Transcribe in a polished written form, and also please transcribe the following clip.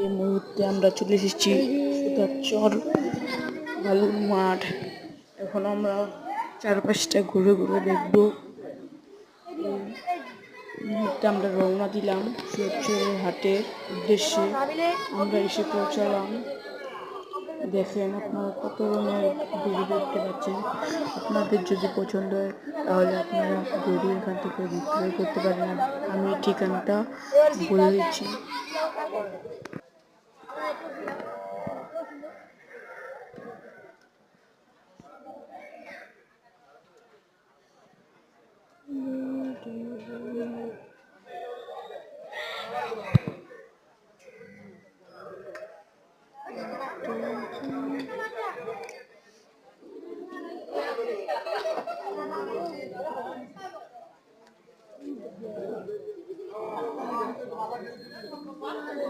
এই মুহূর্তে আমরা চলে এসেছি সুধাচর ভালুর মাঠ। এখন আমরা চারপাশটা ঘুরে ঘুরে দেখবো। এই মুহূর্তে আমরা রওনা দিলাম সুধাচরের হাটের উদ্দেশ্যে। আমরা এসে পৌঁছালাম। দেখেন আপনারা কত রঙের গরু দেখতে পাচ্ছেন। আপনাদের যদি পছন্দ হয় তাহলে আপনারা গরু এখান থেকে বিক্রয় করতে পারেন। আমি ঠিকানাটা বলে দিচ্ছি।